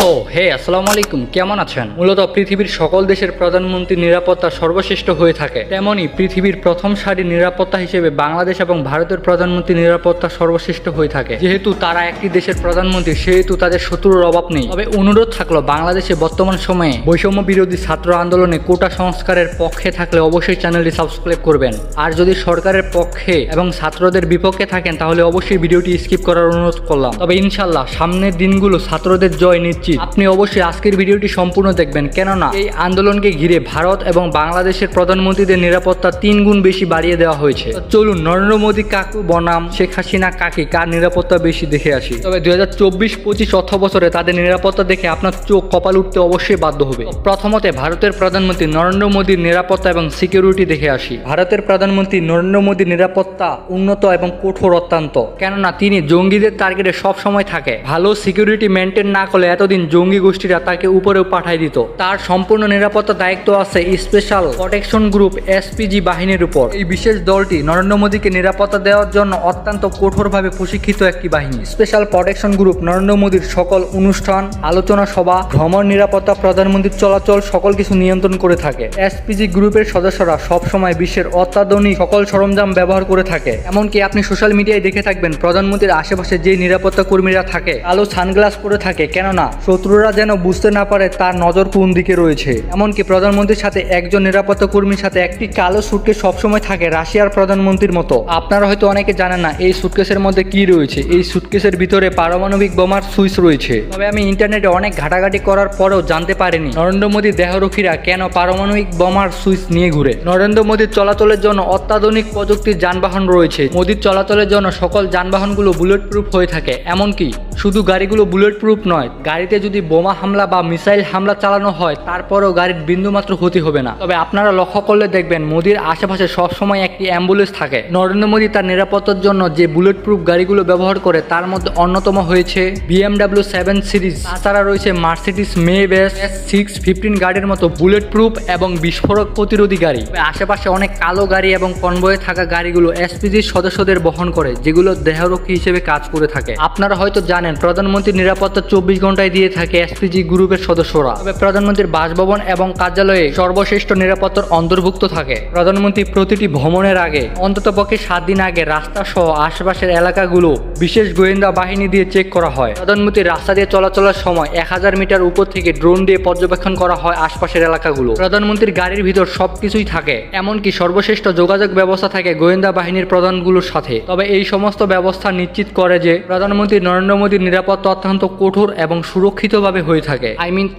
আসসালামু আলাইকুম, কেমন আছেন? মূলত পৃথিবীর সকল দেশের প্রধানমন্ত্রী নিরাপত্তা সর্বশ্রেষ্ঠ হয়ে থাকে, তেমনি পৃথিবীর প্রথম সারির নিরাপত্তা হিসেবে বাংলাদেশ এবং ভারতের প্রধানমন্ত্রী নিরাপত্তা সর্বশ্রেষ্ঠ হয়ে থাকে। যেহেতু তারা একটি দেশের প্রধানমন্ত্রী, সেহেতু তাদের শত্রুর অভাব নেই। তবে অনুরোধ থাকলো, বাংলাদেশে বর্তমান সময়ে বৈষম্য বিরোধী ছাত্র আন্দোলনে কোটা সংস্কারের পক্ষে থাকলে অবশ্যই চ্যানেলটি সাবস্ক্রাইব করবেন। আর যদি সরকারের পক্ষে এবং ছাত্রদের বিপক্ষে থাকেন তাহলে অবশ্যই ভিডিওটি স্কিপ করার অনুরোধ করলাম। তবে ইনশাল্লাহ সামনের দিনগুলো ছাত্রদের জয় নিশ্চিত। আপনি অবশ্যই আজকের ভিডিওটি সম্পূর্ণ দেখবেন, কেননা এই আন্দোলনকে ঘিরে ভারত এবং বাংলাদেশের প্রধানমন্ত্রীদের নিরাপত্তা 3 গুণ বেশি বাড়িয়ে দেওয়া হয়েছে। চলুন নরেন্দ্র মোদী কাকু বনাম শেখ হাসিনা কাকে কার নিরাপত্তা বেশি দেখে আসি। তবে 2024-25 অর্থ বছরে তাদের নিরাপত্তা দেখে আপনার চোখ কপাল উঠতে অবশ্যই বাধ্য হবে। প্রথমত ভারতের প্রধানমন্ত্রী নরেন্দ্র মোদীর নিরাপত্তা এবং সিকিউরিটি দেখে আসি। ভারতের প্রধানমন্ত্রী নরেন্দ্র মোদীর নিরাপত্তা উন্নত এবং কঠোর অত্যন্ত, কেননা তিনি জঙ্গিদের টার্গেটে সব সময় থাকে। ভালো সিকিউরিটি মেনটেন না করলে এতদিন জঙ্গি গোষ্ঠীরা তাকে উপরেও পাঠাই দিত। তার সম্পূর্ণ নিরাপত্তা দায়িত্ব আছে স্পেশাল প্রোটেকশন গ্রুপ এসপিজি বাহিনীর উপর। এই বিশেষ দলটি নরেন্দ্র মোদীকে নিরাপত্তা দেওয়ার জন্য অত্যন্ত কঠোরভাবে প্রশিক্ষিত একটি বাহিনী। স্পেশাল প্রোটেকশন গ্রুপ নরেন্দ্র মোদীর সকল অনুষ্ঠান, আলোচনা সভা, ভ্রমণ নিরাপত্তা, প্রধানমন্ত্রীর চলাচল সকল কিছু নিয়ন্ত্রণ করে থাকে। এসপিজি গ্রুপের সদস্যরা সবসময় বিশ্বের অত্যাধুনিক সকল সরঞ্জাম ব্যবহার করে থাকে। এমনকি আপনি সোশ্যাল মিডিয়ায় দেখে থাকবেন প্রধানমন্ত্রীর আশেপাশে যে নিরাপত্তা কর্মীরা থাকে কালো সানগ্লাস পরে থাকে, কেননা শত্রুরা যেন বুঝতে না পারে তার নজর কোন দিকে রয়েছে। এমনকি প্রধানমন্ত্রীর সাথে একজন নিরাপত্তা কর্মীর সাথে একটি কালো সুটকেস সবসময় থাকে রাশিয়ার প্রধানমন্ত্রীর মতো। আপনারা হয়তো অনেকে জানেন না এই সুটকেসের মধ্যে কি রয়েছে। এই সুটকেসের ভিতরে পারমাণবিক বোমার সুইচ রয়েছে। তবে আমি ইন্টারনেটে অনেক ঘাটাঘাটি করার পরেও জানতে পারিনি নরেন্দ্র মোদী দেহরক্ষীরা কেন পারমাণবিক বোমার সুইচ নিয়ে ঘুরে। নরেন্দ্র মোদীর চলাচলের জন্য অত্যাধুনিক প্রযুক্তির যানবাহন রয়েছে। মোদীর চলাচলের জন্য সকল যানবাহনগুলো বুলেট প্রুফ হয়ে থাকে। এমনকি শুধু গাড়িগুলো বুলেট প্রুফ নয়, গাড়িতে যদি বোমা হামলা বা মিসাইল হামলা চালানো হয় তারপরেও গাড়ির বিন্দুমাত্র ক্ষতি হবে না। তবে আপনারা লক্ষ্য করলে দেখবেন মোদীর আশেপাশে সবসময় একটি অ্যাম্বুলেন্স থাকে। নরেন্দ্র মোদী তার নিরাপত্তার জন্য যে বুলেট প্রুফ গাড়িগুলো ব্যবহার করে তার মধ্যে অন্যতম হয়েছে BMW 7 সিরিজ। তাছাড়া রয়েছে মার্সিডিস মেবেস S615 গাড়ির মতো বুলেট প্রুফ এবং বিস্ফোরক প্রতিরোধী গাড়ি। আশেপাশে অনেক কালো গাড়ি এবং কনভয়ে থাকা গাড়িগুলো এসপিজির সদস্যদের বহন করে, যেগুলো দেহরক্ষী হিসেবে কাজ করে থাকে। আপনারা হয়তো জানেন প্রধানমন্ত্রীর নিরাপত্তা 24 ঘন্টায় দিয়ে থাকে এসপিজি গ্রুপের সদস্যরা। তবে প্রধানমন্ত্রীর বাসভবন এবং কার্যালয়ে সর্বশ্রেষ্ঠ নিরাপত্তার অন্তর্ভুক্ত থাকে। প্রধানমন্ত্রী প্রতিটি ভ্রমণের আগে অন্ততপক্ষে 7 দিন আগে রাস্তা সহ আশেপাশের এলাকাগুলো বিশেষ গোয়েন্দা বাহিনী দিয়ে চেক করা হয়। প্রধানমন্ত্রীর রাস্তা দিয়ে চলাচলের সময় 1000 মিটার উপর থেকে ড্রোন দিয়ে পর্যবেক্ষণ করা হয় আশপাশের এলাকাগুলো। প্রধানমন্ত্রীর গাড়ির ভিতর সবকিছুই থাকে, এমনকি সর্বশ্রেষ্ঠ যোগাযোগ ব্যবস্থা থাকে গোয়েন্দা বাহিনীর প্রধানগুলোর সাথে। তবে এই সমস্ত ব্যবস্থা নিশ্চিত করে যে প্রধানমন্ত্রী নরেন্দ্র মোদীর নিরাপত্তা অত্যন্ত কঠোর এবং সুরক্ষিতভাবে হয়ে থাকে।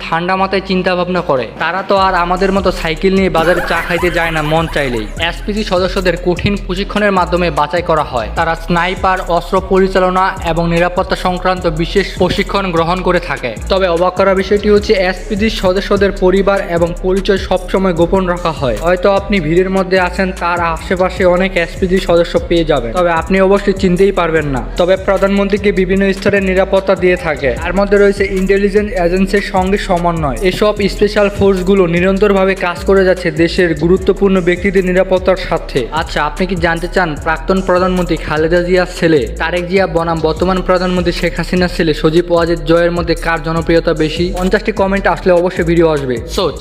ঠান্ডা মাথায় চিন্তা ভাবনা করে। তারা তো আর আমাদের মতো সাইকেল নিয়ে বাজারে চা খাইতে যায় না মন চাইলেই। এসপিজি সদস্যদের কঠিন প্রশিক্ষণের মাধ্যমে বাছাই করা হয়। তারা স্নাইপার, অস্ত্র পরিচালনা এবং নিরাপত্তা সংক্রান্ত বিশেষ প্রশিক্ষণ গ্রহণ করে থাকে। তবে অবাক করা বিষয়টি হচ্ছে এসপিজি সদস্যদের পরিবার এবং পরিচয় সবসময় গোপন রাখা হয়। হয়তো আপনি ভিড়ের মধ্যে আছেন, তার আশেপাশে অনেক এসপিজি সদস্য পেয়ে যাবেন, তবে আপনি অবশ্যই চিনতেই পারবেন না। তবে প্রধানমন্ত্রীকে বিভিন্ন স্তরের নিরাপত্তা দিয়ে থাকে। তার মধ্যে রয়েছে ইন্টেলিজেন্স এজেন্সির সঙ্গে সমন্বয়। এসব স্পেশাল ফোর্সগুলো নিরন্তরভাবে কাজ করে যাচ্ছে দেশের গুরুত্বপূর্ণ ব্যক্তিদের নিরাপত্তার স্বার্থে। আচ্ছা, আপনি কি জানতে চান প্রাক্তন প্রধানমন্ত্রী খালেদা জিয়ার ছেলে তারেক জিয়া বনাম বর্তমান প্রধানমন্ত্রী শেখ হাসিনার ছেলে সজীব ওয়াজেদ জয়ের মধ্যে কার জনপ্রিয়তা বেশি? 50টি কমেন্ট আসলে অবশ্যই ভিডিও আসবে।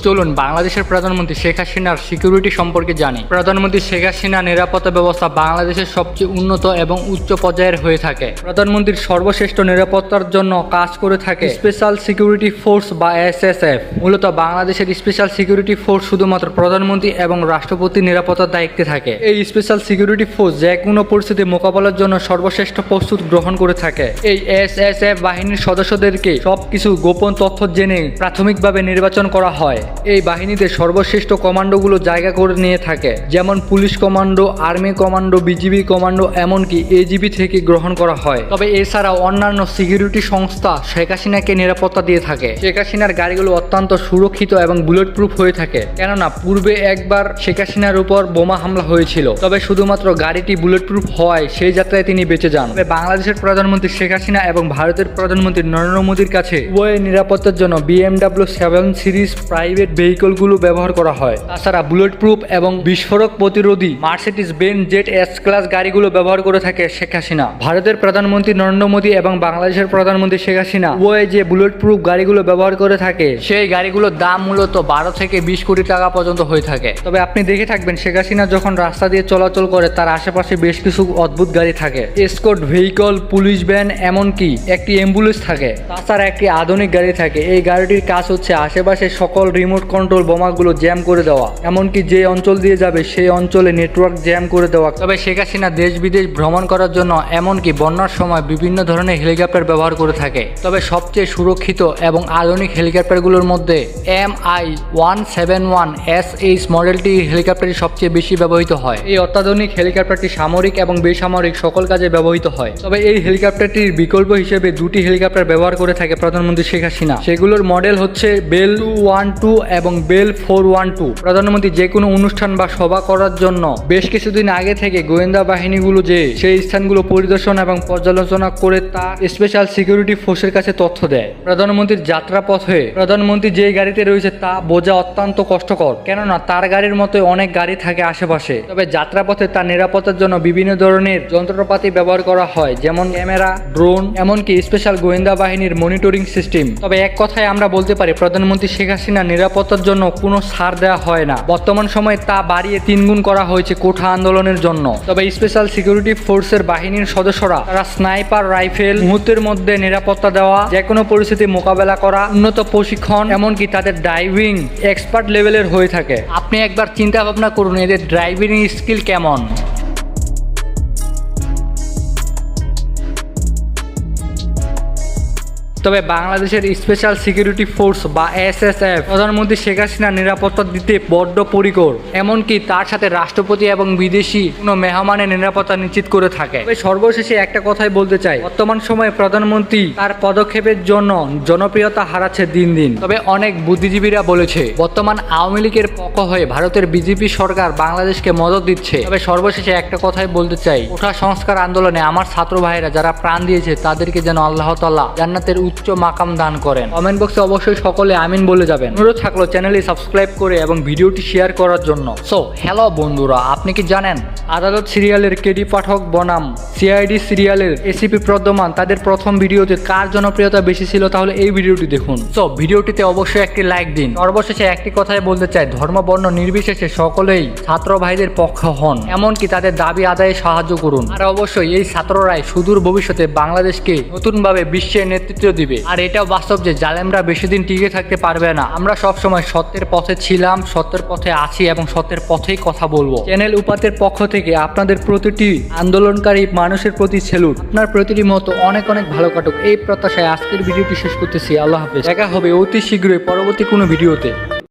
চলুন বাংলাদেশের প্রধানমন্ত্রী শেখ হাসিনার সিকিউরিটি সম্পর্কে জানি। প্রধানমন্ত্রী শেখ হাসিনা নিরাপত্তা ব্যবস্থা বাংলাদেশের সবচেয়ে উন্নত এবং উচ্চ পর্যায়ের হয়ে থাকে। প্রধানমন্ত্রীর সর্বশ্রেষ্ঠ নিরাপত্তার জন্য কাজ করে থাকে স্পেশাল সিকিউরিটি ফোর্স বা SSF। মূলত বাংলাদেশের স্পেশাল সিকিউরিটি ফোর্স শুধুমাত্র প্রধানমন্ত্রী এবং রাষ্ট্রপতির নিরাপত্তার দায়িত্বে থাকে। এই স্পেশাল সিকিউরিটি ফোর্স যে কোনো পরিস্থিতি মোকাবেলার জন্য সর্বশ্রেষ্ঠ প্রস্তুত গ্রহণ করে থাকে। এই SSF বাহিনীর সদস্যদেরকে সবকিছু গোপন তথ্য জেনে প্রাথমিকভাবে নির্বাচন করা হয়। এই বাহিনীতে সর্বশ্রেষ্ঠ কমান্ডোগুলো জায়গা করে নিয়ে থাকে, যেমন police commando, army commando, BGB commando, এমনকি এজিবি থেকে গ্রহণ করা হয়। তবে এছাড়াও অন্যান্য সিকিউরিটি সংস্থা শেখ হাসিনাকে নিরাপত্তা দিয়ে থাকে। শেখ হাসিনার গাড়িগুলো অত্যন্ত সুরক্ষিত এবং বুলেট প্রুফ হয়ে থাকে, কেননা পূর্বে একবার শেখ হাসিনার উপর বোমা হামলা হয়েছিল। তবে শুধুমাত্র গাড়িটি বুলেট প্রুফ হওয়ায় সেই যাত্রায় তিনি বেঁচে যান। তবে বাংলাদেশের প্রধানমন্ত্রী শেখ হাসিনা এবং ভারতের প্রধানমন্ত্রী নরেন্দ্র মোদীর কাছে উভয়ের নিরাপত্তার জন্য BMW 7 সিরিজ প্রাইভেট ভেহিকলগুলো ব্যবহার করা হয়। তাছাড়া বুলেট প্রুফ এবং বিস্ফোরক প্রতিরোধী Mercedes Benz jet S class গাড়িগুলো ব্যবহার করে থাকে শেখ হাসিনা। ভারতের প্রধানমন্ত্রী নরেন্দ্র মোদী এবং বাংলাদেশের প্রধানমন্ত্রী শেখ হাসিনা ওই যে বুলেট প্রুফ গাড়িগুলো ব্যবহার করে থাকে, সেই গাড়িগুলোর দাম মূলত 12 থেকে 20 কোটি টাকা পর্যন্ত হয়ে থাকে। তবে আপনি দেখে থাকবেন শেখ হাসিনা যখন রাস্তা দিয়ে চলাচল করে তার আশেপাশে বেশ কিছু অদ্ভুত গাড়ি থাকে, এসকর্ট ভেহিকল, পুলিশ ভ্যান, এমনকি একটি অ্যাম্বুলেন্স থাকে। তাছাড়া একটি আধুনিক গাড়ি থাকে, এই গাড়িটির কাজ হচ্ছে আশেপাশে সকল রিমোট কন্ট্রোল বোমাগুলো জ্যাম করে দেওয়া, এমনকি যে অঞ্চল দিয়ে যাবে সেই অঞ্চলে নেটওয়ার্ক জ্যাম করে দেওয়া। তবে শেখ হাসিনা দেশ বিদেশ ভ্রমণ করার জন্য এমনকি বন্যার সময় বিভিন্ন ধরনের হেলিকপ্টার ব্যবহার করে থাকে। তবে সবচেয়ে সুরক্ষিত এবং আধুনিক হেলিকপ্টারগুলোর মধ্যে MI-171SH মডেলটি হেলিকপ্টারটি সবচেয়ে বেশি ব্যবহৃত হয়। এই অত্যাধুনিক হেলিকপ্টারটি সামরিক এবং বেসামরিক সকল কাজে ব্যবহৃত হয়। তবে এই হেলিকপ্টারটির বিকল্প হিসেবে দুটি হেলিকপ্টার ব্যবহার করে থাকে প্রধানমন্ত্রী শেখ হাসিনা। সেগুলোর মডেল হচ্ছে বেল 212 এবং বেল 412। প্রধানমন্ত্রী যে কোনো অনুষ্ঠান বা সভা করার জন্য বেশ কিছুদিন আগে থেকে গোয়েন্দা বাহিনীগুলো যে সেই স্থানগুলো পরিদর্শন এবং পর্যালোচনা করে তা স্পেশাল সিকিউরিটি ফোর্সের কাছে তথ্য দেয়। প্রধানমন্ত্রীর যাত্রাপথে প্রধানমন্ত্রী যে গাড়িতে রয়েছে তা বোঝা অত্যন্ত কষ্টকর, কেননা তার গাড়ির মতো অনেক গাড়ি থাকে আশেপাশে। তবে যাত্রাপথে তার নিরাপত্তার জন্য বিভিন্ন ধরনের যন্ত্রপাতি ব্যবহার করা হয়, যেমন ক্যামেরা, ড্রোন, এমনকি স্পেশাল গোয়েন্দা বাহিনীর মনিটরিং সিস্টেম। তবে এক কথায় আমরা বলতে পারি প্রধানমন্ত্রী শেখ হাসিনার নিরাপত্তার জন্য কোনো ছাড় দেওয়া হয় না। বর্তমান সময়ে তা বাড়িয়ে 3 গুণ করা হয়েছে কোঠা আন্দোলনের জন্য। তবে স্পেশাল সিকিউরিটি ফোর্সের বাহিনীর সদস্যরা তারা স্নাইপার রাইফেল, মুহূর্তের মধ্যে নিরাপত্তা দেওয়া, যে কোনো পরিস্থিতি মোকাবেলা করা, উন্নত প্রশিক্ষণ, এমনকি তাদের ড্রাইভিং এক্সপার্ট লেভেলের হয়ে থাকে। আপনি একবার চিন্তা ভাবনা করুন এদের ড্রাইভিং স্কিল কেমন। তবে বাংলাদেশের স্পেশাল সিকিউরিটি ফোর্স বা SSF প্রধানমন্ত্রী শেখ হাসিনার নিরাপত্তা দিতে বড্ড পরিকর, এমনকি তার সাথে রাষ্ট্রপতি এবং বিদেশি কোনো মেহমানের নিরাপত্তা নিশ্চিত করে থাকে। তবে সর্বশেষে একটা কথাই বলতে চাই, বর্তমান সময়ে প্রধানমন্ত্রী তার পদক্ষেপের জন্য জনপ্রিয়তা হারাচ্ছে দিন দিন। তবে অনেক বুদ্ধিজীবীরা বলেছে বর্তমান আওয়ামী লীগের পক্ষ হয়ে ভারতের বিজেপি সরকার বাংলাদেশকে মদত দিচ্ছে। তবে সর্বশেষে একটা কথাই বলতে চাই, কোঠা সংস্কার আন্দোলনে আমার ছাত্র ভাইরা যারা প্রাণ দিয়েছে তাদেরকে যেন আল্লাহ তাআলা জান্নাতের উচ্চ মাকাম দান করেন। কমেন্ট বক্সে অবশ্যই সকলে আমিন বলে যাবেন। অনুরোধ থাকলো চ্যানেলটি সাবস্ক্রাইব করে এবং ভিডিওটি শেয়ার করার জন্য। সো হ্যালো বন্ধুরা, আপনি কি জানেন আদালত সিরিয়ালের কেডি পাঠক বনাম সিআইডি সিরিয়ালের এসিপি প্রদ্যমান তাদের প্রথম ভিডিওতে কার জনপ্রিয়তা বেশি ছিল? তাহলে এই ভিডিওটি দেখুন। সো ভিডিওটিতে অবশ্যই একটি লাইক দিন। সর্বশেষে একটি কথাই বলতে চাই, ধর্ম বর্ণ নির্বিশেষে সকলেই ছাত্র ভাইদের পক্ষ হন, এমনকি তাদের দাবি আদায়ে সাহায্য করুন। আর অবশ্যই এই ছাত্ররাই সুদূর ভবিষ্যতে বাংলাদেশকে নতুনভাবে বিশ্বের নেতৃত্ব দিবে। আর এটাও বাস্তব যে জালেমরা বেশি দিন টিকে থাকতে পারবে না। আমরা সবসময় সত্যের পথে ছিলাম, সত্যের পথে আছি এবং সত্যের পথেই কথা বলবো। চ্যানেল উপাতের পক্ষ থেকে আপনাদের প্রতিটি আন্দোলনকারী মানুষের প্রতি স্যালুট। আপনার প্রতিটি মতো অনেক অনেক ভালো কাটুক এই প্রত্যাশায় আজকের ভিডিওটি শেষ করতেছি। আল্লাহ হাফেজ। দেখা হবে অতি শীঘ্রই পরবর্তী কোনো ভিডিওতে।